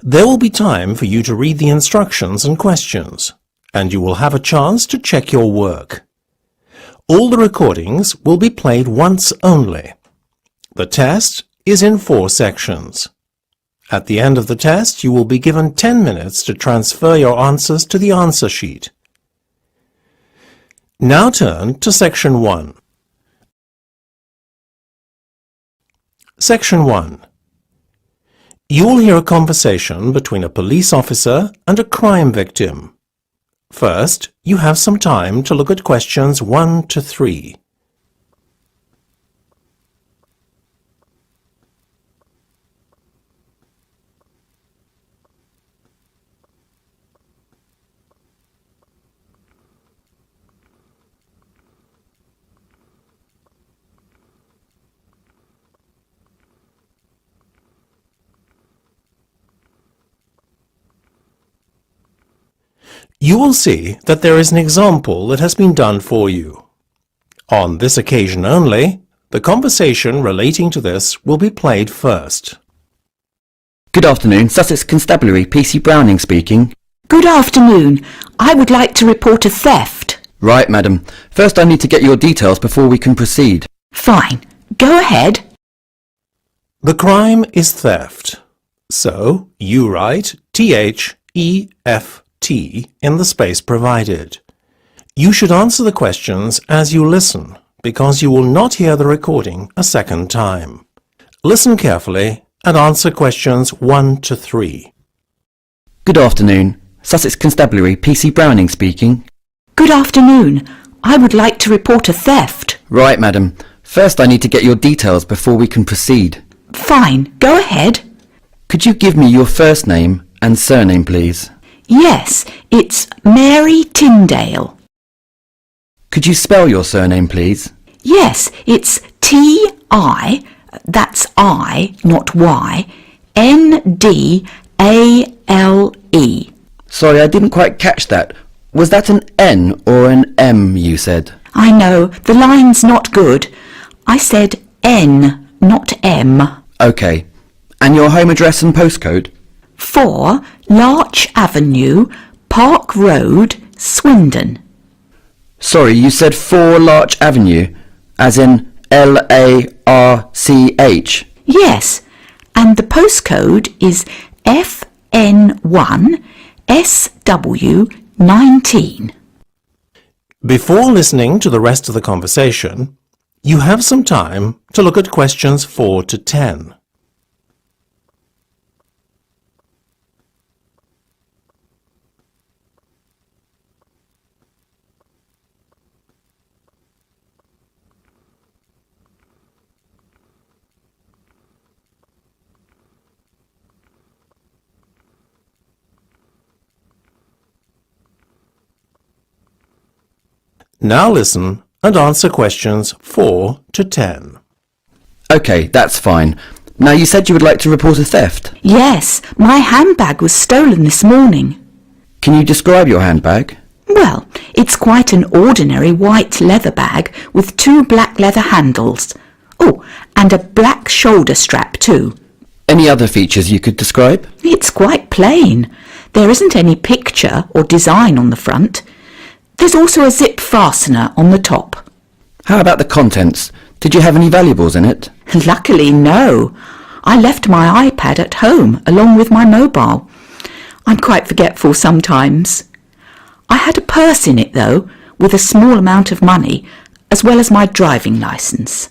There will be time for you to read the instructions and questions, and you will have a chance to check your work. All the recordings will be played once only. The test is in 4 sections. At the end of the test, you will be given 10 minutes to transfer your answers to the answer sheet. Now turn to Section 1. Section 1. You will hear a conversation between a police officer and a crime victim. First, you have some time to look at questions 1 to 3. You will see that there is an example that has been done for you. On this occasion only, the conversation relating to this will be played first. Good afternoon, Sussex Constabulary, PC Browning speaking. Good afternoon. I would like to report a theft. Right, madam. First I need to get your details before we can proceed. Fine. Go ahead. The crime is theft. So, you write THEFT in the space provided. You should answer the questions as you listen, because you will not hear the recording a second time. Listen carefully and answer questions 1 to 3. Good afternoon, Sussex Constabulary, PC Browning speaking. Good afternoon. I would like to report a theft. Right, madam. First I need to get your details before we can proceed. Fine. Go ahead. Could you give me your first name and surname, please? Yes, it's Mary Tyndale. Could you spell your surname, please? Yes, it's T-I, that's I, not Y, N-D-A-L-E. Sorry, I didn't quite catch that. Was that an N or an M you said? I know, the line's not good. I said N, not M. OK. And your home address and postcode? 4 Larch Avenue, Park Road, Swindon. Sorry, you said 4 Larch Avenue, as in L-A-R-C-H? Yes, and the postcode is FN1 SW19. Before listening to the rest of the conversation, you have some time to look at questions 4 to 10. Now listen and answer questions 4 to 10. OK, that's fine. Now you said you would like to report a theft. Yes, my handbag was stolen this morning. Can you describe your handbag? Well, it's quite an ordinary white leather bag with 2 black leather handles. Oh, and a black shoulder strap too. Any other features you could describe? It's quite plain. There isn't any picture or design on the front. There's also a zip fastener on the top. How about the contents? Did you have any valuables in it? Luckily, no. I left my iPad at home along with my mobile. I'm quite forgetful sometimes. I had a purse in it, though, with a small amount of money, as well as my driving licence.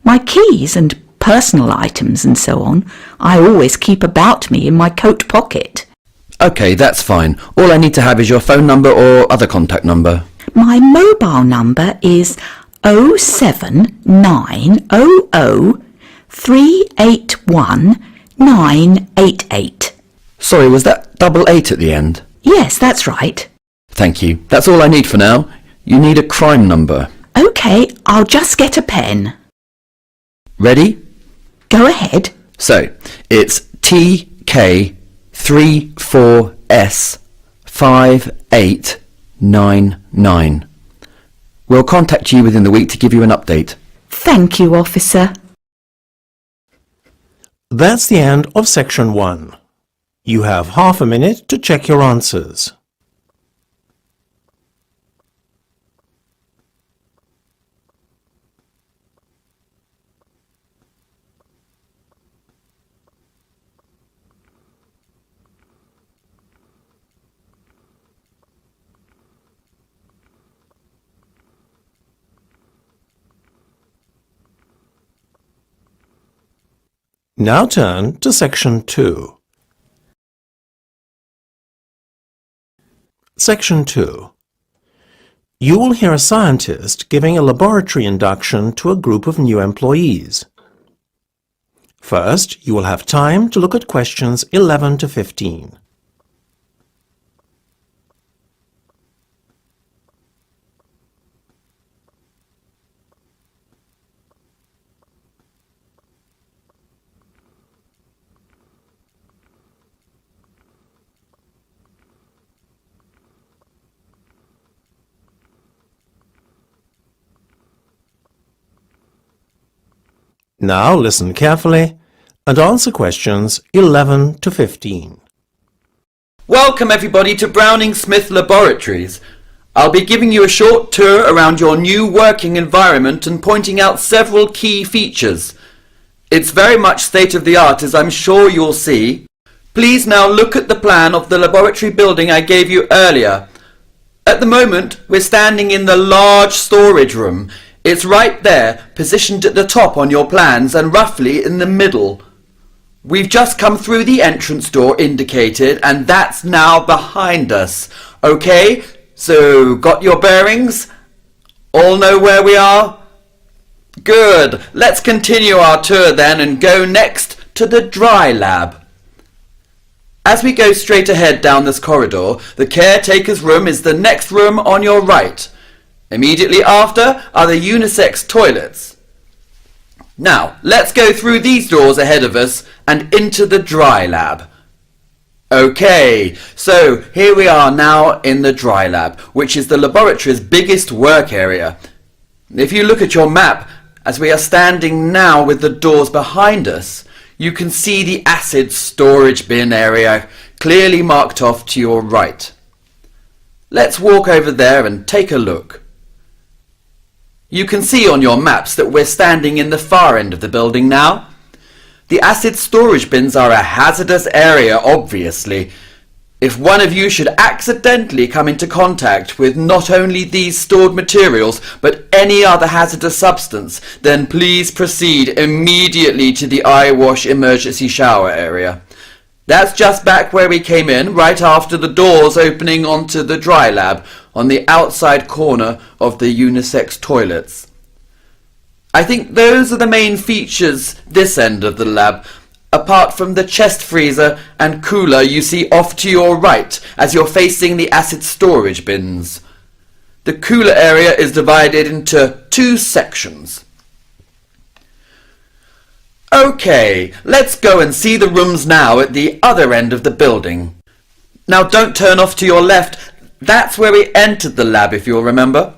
My keys and personal items and so on, I always keep about me in my coat pocket. OK, that's fine. All I need to have is your phone number or other contact number. My mobile number is 07900381988. Sorry, was that 88 at the end? Yes, that's right. Thank you. That's all I need for now. You need a crime number. OK, I'll just get a pen. Ready? Go ahead. So, it's TK34S5899. We'll contact you within the week to give you an update. Thank you, officer. That's the end of Section 1. You have half a minute to check your answers. Now turn to Section 2. Section 2. You will hear a scientist giving a laboratory induction to a group of new employees. First, you will have time to look at questions 11 to 15. Now listen carefully and answer questions 11 to 15. Welcome everybody to Browning Smith Laboratories. I'll be giving you a short tour around your new working environment and pointing out several key features. It's very much state-of-the-art, as I'm sure you'll see. Please now look at the plan of the laboratory building I gave you earlier. At the moment, we're standing in the large storage room. It's right there, positioned at the top on your plans and roughly in the middle. We've just come through the entrance door indicated, and that's now behind us. Okay, so got your bearings? All know where we are? Good. Let's continue our tour then and go next to the dry lab. As we go straight ahead down this corridor, the caretaker's room is the next room on your right. Immediately after are the unisex toilets. Now, let's go through these doors ahead of us and into the dry lab. Okay, so here we are now in the dry lab, which is the laboratory's biggest work area. If you look at your map, as we are standing now with the doors behind us, you can see the acid storage bin area clearly marked off to your right. Let's walk over there and take a look. You can see on your maps that we're standing in the far end of the building now. The acid storage bins are a hazardous area, obviously. If one of you should accidentally come into contact with not only these stored materials, but any other hazardous substance, then please proceed immediately to the eyewash emergency shower area. That's just back where we came in, right after the doors opening onto the dry lab, on the outside corner of the unisex toilets. I think those are the main features this end of the lab, apart from the chest freezer and cooler you see off to your right as you're facing the acid storage bins. The cooler area is divided into two sections. Okay, let's go and see the rooms now at the other end of the building. Now don't turn off to your left. That's where we entered the lab, if you'll remember.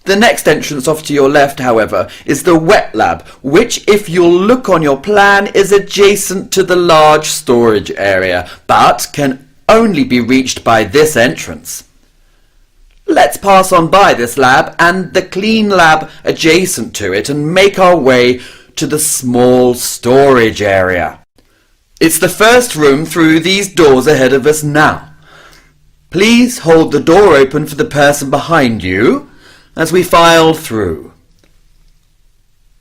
The next entrance off to your left, however, is the wet lab, which, if you'll look on your plan, is adjacent to the large storage area, but can only be reached by this entrance. Let's pass on by this lab and the clean lab adjacent to it and make our way to the small storage area. It's the first room through these doors ahead of us now. Please hold the door open for the person behind you as we file through.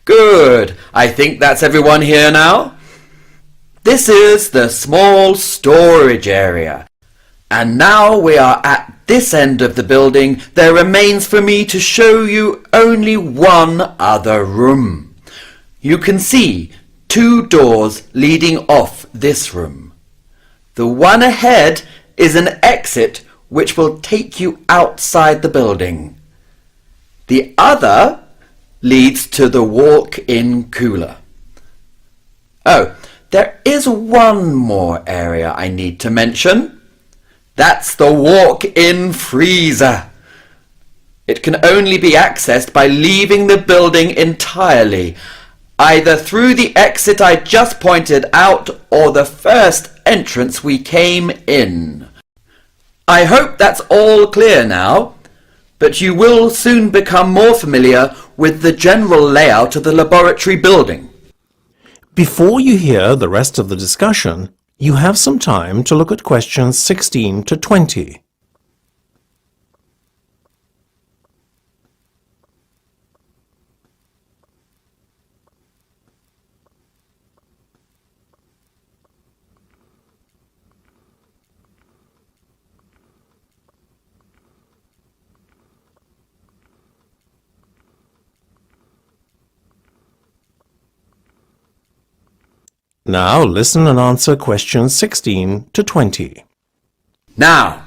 Good. I think that's everyone here now. This is the small storage area. And now we are at this end of the building. There remains for me to show you only one other room. You can see two doors leading off this room. The one ahead is an exit which will take you outside the building. The other leads to the walk-in cooler. Oh, there is one more area I need to mention. That's the walk-in freezer. It can only be accessed by leaving the building entirely. either through the exit I just pointed out or the first entrance we came in. I hope that's all clear now, but you will soon become more familiar with the general layout of the laboratory building. Before you hear the rest of the discussion, you have some time to look at questions 16 to 20. Now listen and answer questions 16 to 20. Now,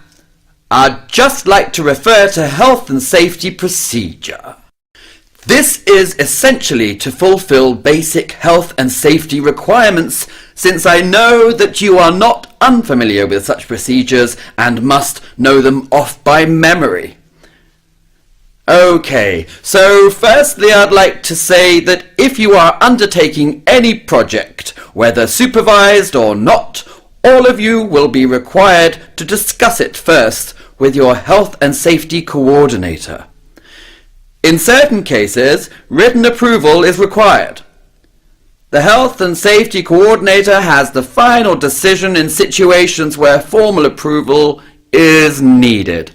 I'd just like to refer to health and safety procedure. This is essentially to fulfill basic health and safety requirements, since I know that you are not unfamiliar with such procedures and must know them off by memory. Okay, so firstly I'd like to say that if you are undertaking any project, whether supervised or not, all of you will be required to discuss it first with your health and safety coordinator. In certain cases, written approval is required. The health and safety coordinator has the final decision in situations where formal approval is needed.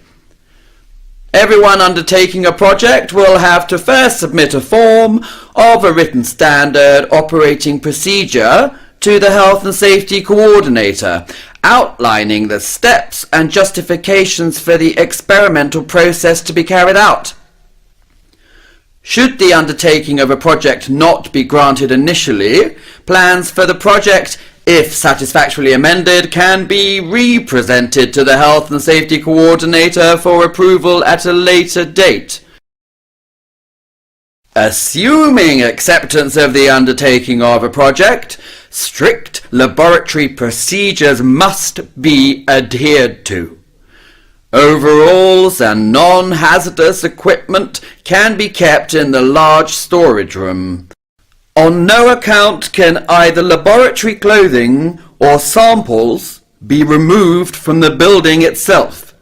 Everyone undertaking a project will have to first submit a form of a written standard operating procedure to the Health and Safety Coordinator, outlining the steps and justifications for the experimental process to be carried out. Should the undertaking of a project not be granted initially, plans for the project, if satisfactorily amended, can be re-presented to the Health and Safety Coordinator for approval at a later date. Assuming acceptance of the undertaking of a project, strict laboratory procedures must be adhered to. Overalls and non-hazardous equipment can be kept in the large storage room. On no account can either laboratory clothing or samples be removed from the building itself.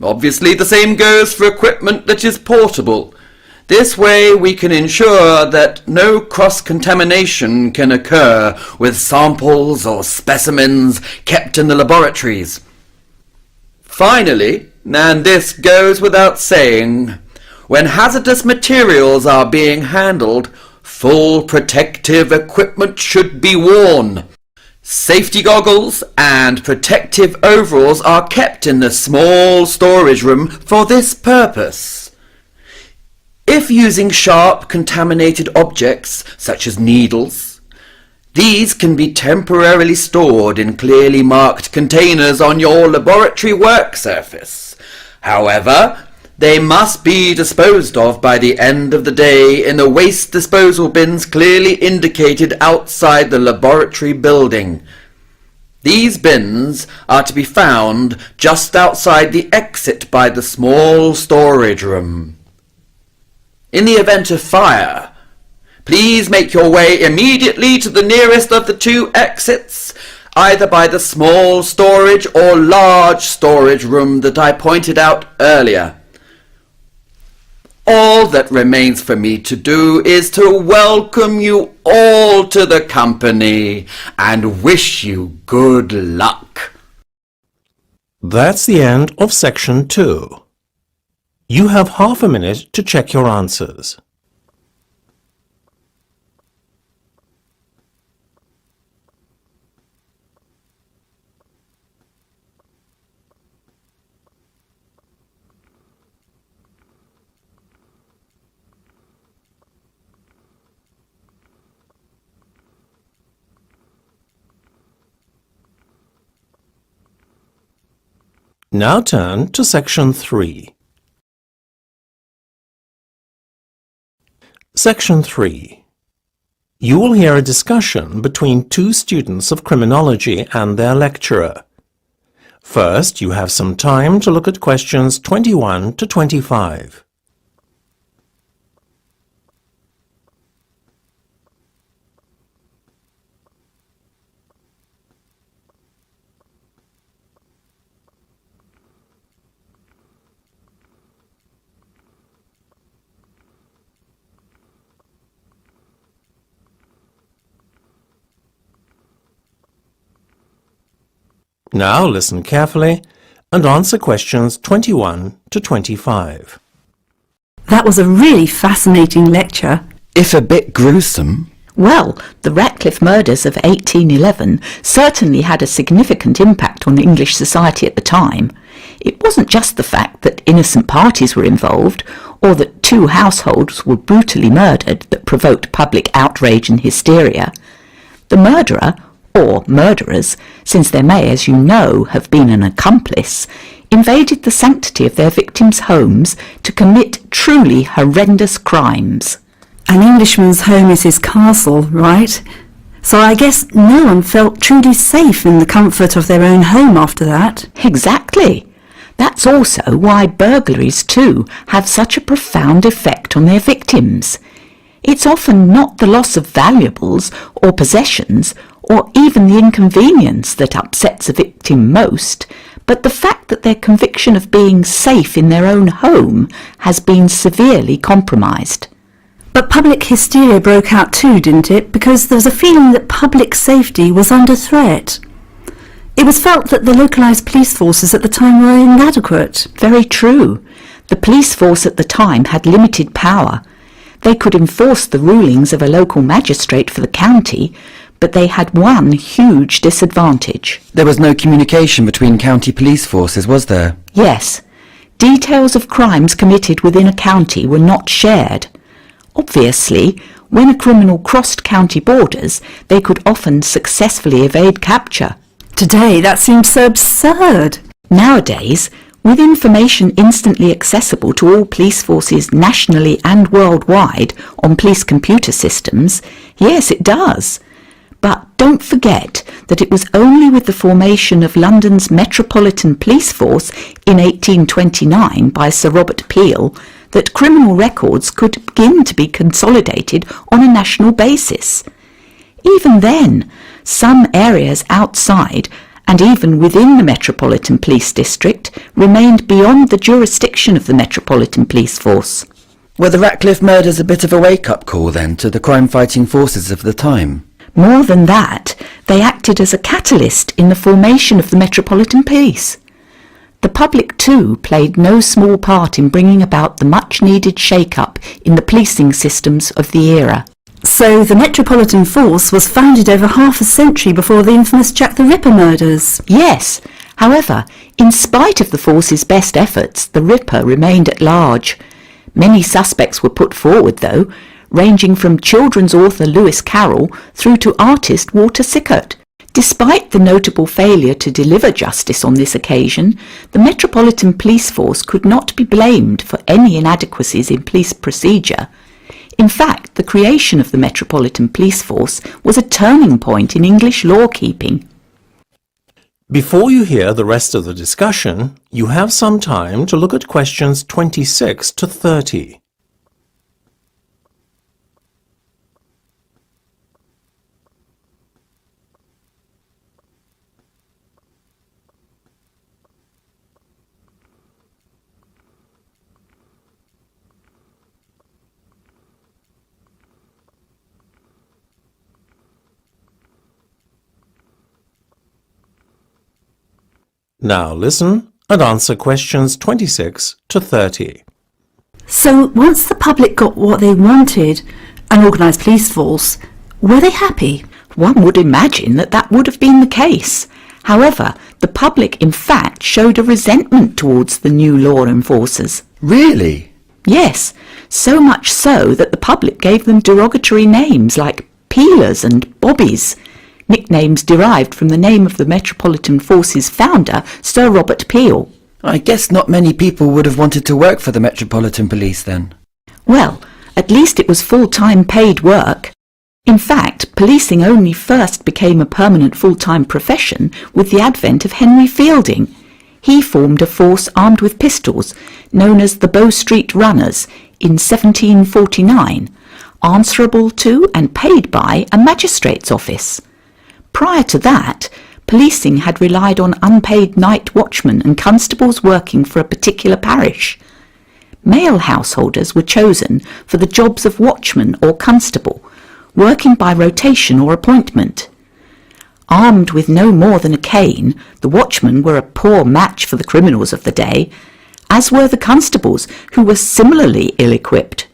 Obviously, the same goes for equipment that is portable. This way we can ensure that no cross-contamination can occur with samples or specimens kept in the laboratories. Finally, and this goes without saying, when hazardous materials are being handled, full protective equipment should be worn. Safety goggles and protective overalls are kept in the small storage room for this purpose. If using sharp contaminated objects, such as needles, these can be temporarily stored in clearly marked containers on your laboratory work surface. However, they must be disposed of by the end of the day in the waste disposal bins clearly indicated outside the laboratory building. These bins are to be found just outside the exit by the small storage room. In the event of fire, please make your way immediately to the nearest of the two exits, either by the small storage or large storage room that I pointed out earlier. All that remains for me to do is to welcome you all to the company and wish you good luck. That's the end of section 2. You have half a minute to check your answers. Now turn to section 3. Section 3. You will hear a discussion between two students of criminology and their lecturer. First, you have some time to look at questions 21 to 25. Now listen carefully and answer questions 21 to 25. That was a really fascinating lecture. If a bit gruesome. Well, the Ratcliffe murders of 1811 certainly had a significant impact on English society at the time. It wasn't just the fact that innocent parties were involved, or that 2 households were brutally murdered that provoked public outrage and hysteria. The murderer, or murderers, since there may, as you know, have been an accomplice, invaded the sanctity of their victims' homes to commit truly horrendous crimes. An Englishman's home is his castle, right? So I guess no one felt truly safe in the comfort of their own home after that. Exactly. That's also why burglaries too have such a profound effect on their victims. It's often not the loss of valuables or possessions or even the inconvenience that upsets a victim most, but the fact that their conviction of being safe in their own home has been severely compromised. But public hysteria broke out too, didn't it? Because there was a feeling that public safety was under threat. It was felt that the localised police forces at the time were inadequate. Very true. The police force at the time had limited power. They could enforce the rulings of a local magistrate for the county, but they had one huge disadvantage. There was no communication between county police forces, was there? Yes, details of crimes committed within a county were not shared. Obviously, when a criminal crossed county borders, they could often successfully evade capture. Today, that seems so absurd. Nowadays, with information instantly accessible to all police forces nationally and worldwide on police computer systems, yes, it does. But don't forget that it was only with the formation of London's Metropolitan Police Force in 1829 by Sir Robert Peel that criminal records could begin to be consolidated on a national basis. Even then, some areas outside and even within the Metropolitan Police District remained beyond the jurisdiction of the Metropolitan Police Force. Were the Ratcliffe murders a bit of a wake-up call then to the crime-fighting forces of the time? More than that, they acted as a catalyst in the formation of the Metropolitan Police. The public too played no small part in bringing about the much-needed shake-up in the policing systems of the era. So the Metropolitan Force was founded over half a century before the infamous Jack the Ripper murders. Yes, however, in spite of the force's best efforts, the Ripper remained at large. Many suspects were put forward, though, ranging from children's author Lewis Carroll through to artist Walter Sickert. Despite the notable failure to deliver justice on this occasion, the Metropolitan Police Force could not be blamed for any inadequacies in police procedure. In fact, the creation of the Metropolitan Police Force was a turning point in English law-keeping. Before you hear the rest of the discussion, you have some time to look at questions 26 to 30. Now listen and answer questions 26 to 30. So once the public got what they wanted, an organised police force, were they happy? One would imagine that that would have been the case. However, the public in fact showed a resentment towards the new law enforcers. Really? Yes, so much so that the public gave them derogatory names like peelers and bobbies, nicknames derived from the name of the Metropolitan Force's founder, Sir Robert Peel. I guess not many people would have wanted to work for the Metropolitan Police then. Well, at least it was full-time paid work. In fact, policing only first became a permanent full-time profession with the advent of Henry Fielding. He formed a force armed with pistols, known as the Bow Street Runners, in 1749, answerable to and paid by a magistrate's office. Prior to that, policing had relied on unpaid night watchmen and constables working for a particular parish. Male householders were chosen for the jobs of watchman or constable, working by rotation or appointment. Armed with no more than a cane, the watchmen were a poor match for the criminals of the day, as were the constables, who were similarly ill-equipped.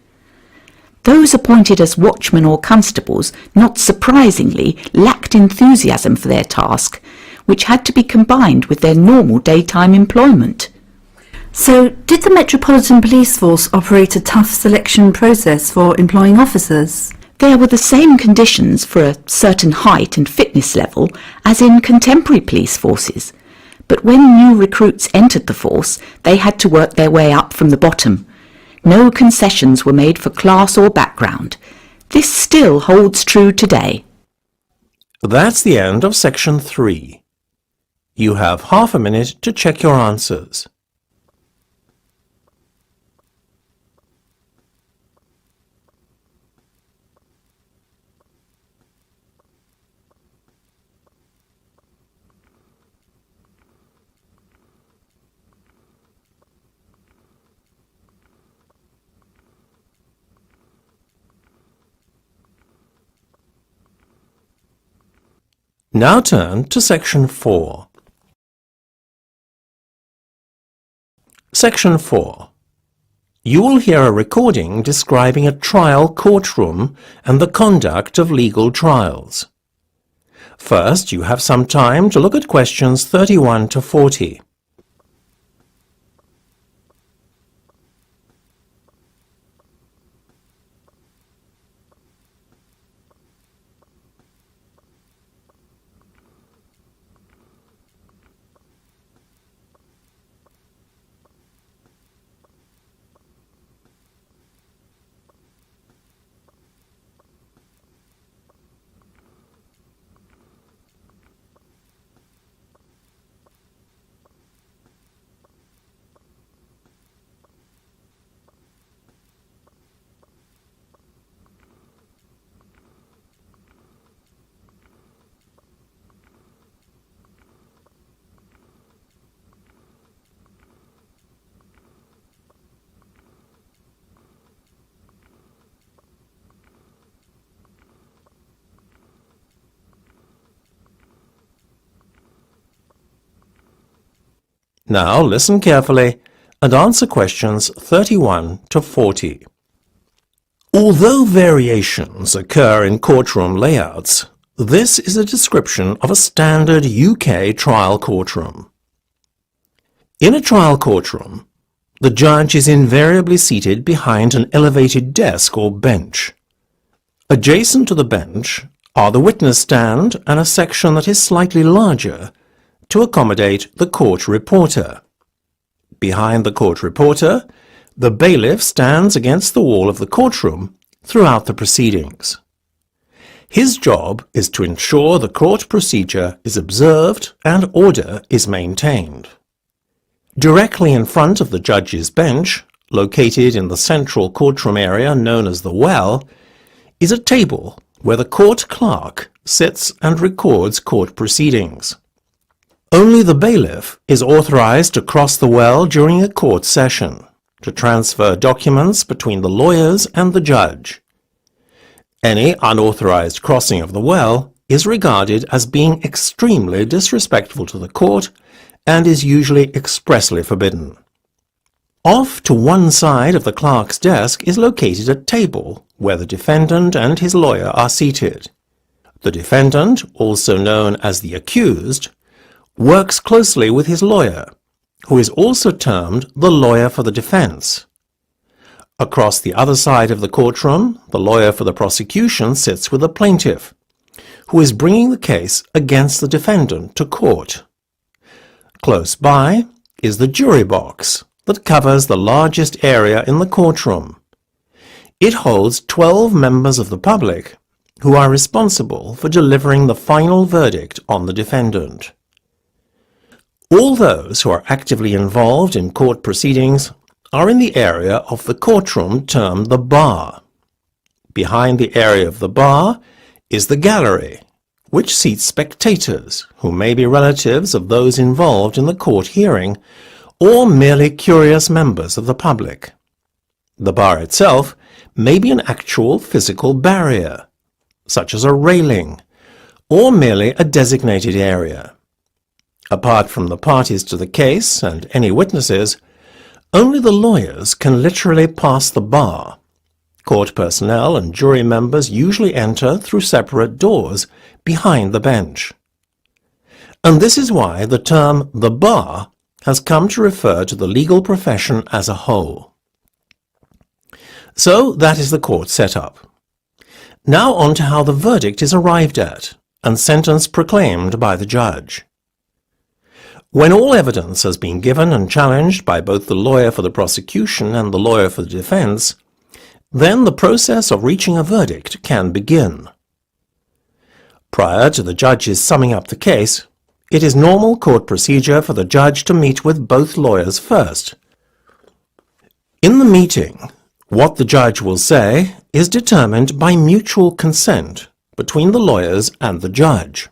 Those appointed as watchmen or constables, not surprisingly, lacked enthusiasm for their task, which had to be combined with their normal daytime employment. So, did the Metropolitan Police Force operate a tough selection process for employing officers? There were the same conditions for a certain height and fitness level as in contemporary police forces, but when new recruits entered the force, they had to work their way up from the bottom. No concessions were made for class or background. This still holds true today. That's the end of section 3. You have half a minute to check your answers. Now turn to section 4. Section 4. You will hear a recording describing a trial courtroom and the conduct of legal trials. First, you have some time to look at questions 31 to 40. Now listen carefully and answer questions 31 to 40. Although variations occur in courtroom layouts, this is a description of a standard UK trial courtroom. In a trial courtroom, the judge is invariably seated behind an elevated desk or bench. Adjacent to the bench are the witness stand and a section that is slightly larger to accommodate the court reporter. Behind the court reporter, the bailiff stands against the wall of the courtroom throughout the proceedings. His job is to ensure the court procedure is observed and order is maintained. Directly in front of the judge's bench, located in the central courtroom area known as the well, is a table where the court clerk sits and records court proceedings. Only the bailiff is authorized to cross the well during a court session, to transfer documents between the lawyers and the judge. Any unauthorized crossing of the well is regarded as being extremely disrespectful to the court and is usually expressly forbidden. Off to one side of the clerk's desk is located a table where the defendant and his lawyer are seated. The defendant, also known as the accused, works closely with his lawyer, who is also termed the lawyer for the defense. Across the other side of the courtroom, the lawyer for the prosecution sits with the plaintiff, who is bringing the case against the defendant to court. Close by is the jury box that covers the largest area in the courtroom. It holds 12 members of the public who are responsible for delivering the final verdict on the defendant. All those who are actively involved in court proceedings are in the area of the courtroom termed the bar. Behind the area of the bar is the gallery, which seats spectators who may be relatives of those involved in the court hearing or merely curious members of the public. The bar itself may be an actual physical barrier, such as a railing, or merely a designated area. Apart from the parties to the case and any witnesses, only the lawyers can literally pass the bar. Court personnel and jury members usually enter through separate doors behind the bench. And this is why the term the bar has come to refer to the legal profession as a whole. So that is the court setup. Now on to how the verdict is arrived at and sentence proclaimed by the judge. When all evidence has been given and challenged by both the lawyer for the prosecution and the lawyer for the defense, then the process of reaching a verdict can begin. Prior to the judge's summing up the case, it is normal court procedure for the judge to meet with both lawyers first. In the meeting, what the judge will say is determined by mutual consent between the lawyers and the judge.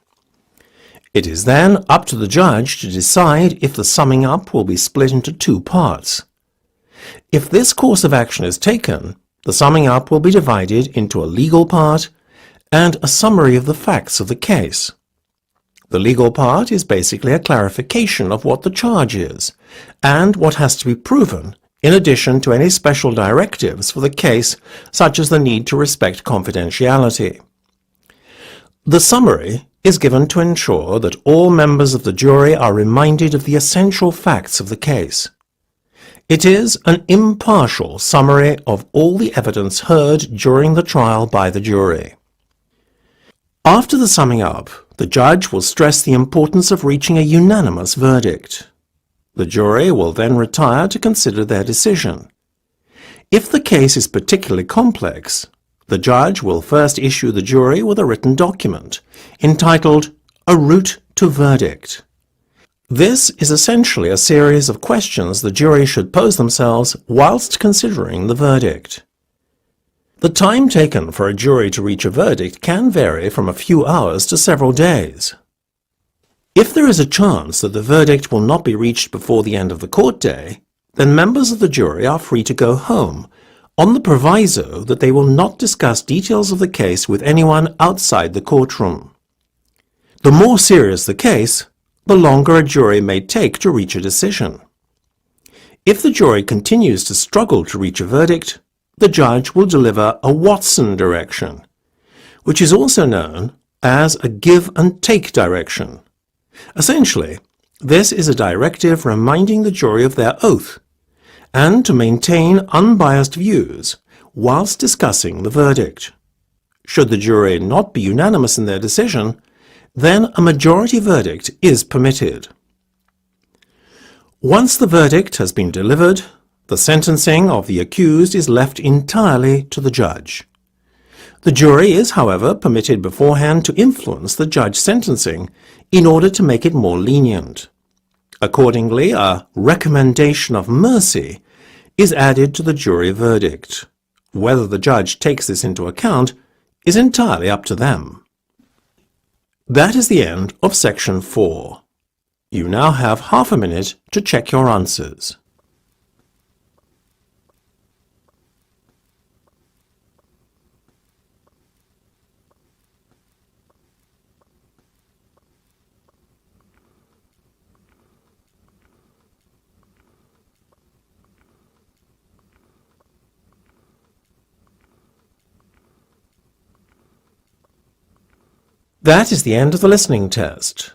It is then up to the judge to decide if the summing up will be split into two parts. If this course of action is taken, the summing up will be divided into a legal part and a summary of the facts of the case. The legal part is basically a clarification of what the charge is and what has to be proven, in addition to any special directives for the case, such as the need to respect confidentiality. The summary is given to ensure that all members of the jury are reminded of the essential facts of the case. It is an impartial summary of all the evidence heard during the trial by the jury. After the summing up, the judge will stress the importance of reaching a unanimous verdict. The jury will then retire to consider their decision. If the case is particularly complex, the judge will first issue the jury with a written document entitled A Route to Verdict. This is essentially a series of questions the jury should pose themselves whilst considering the verdict. The time taken for a jury to reach a verdict can vary from a few hours to several days. If there is a chance that the verdict will not be reached before the end of the court day, then members of the jury are free to go home, on the proviso that they will not discuss details of the case with anyone outside the courtroom. The more serious the case, the longer a jury may take to reach a decision. If the jury continues to struggle to reach a verdict, the judge will deliver a Watson direction, which is also known as a give and take direction. Essentially, this is a directive reminding the jury of their oath and to maintain unbiased views whilst discussing the verdict. Should the jury not be unanimous in their decision, then a majority verdict is permitted. Once the verdict has been delivered, the sentencing of the accused is left entirely to the judge. The jury is, however, permitted beforehand to influence the judge's sentencing in order to make it more lenient. Accordingly, a recommendation of mercy is added to the jury verdict. Whether the judge takes this into account is entirely up to them. That is the end of section 4. You now have half a minute to check your answers. That is the end of the listening test.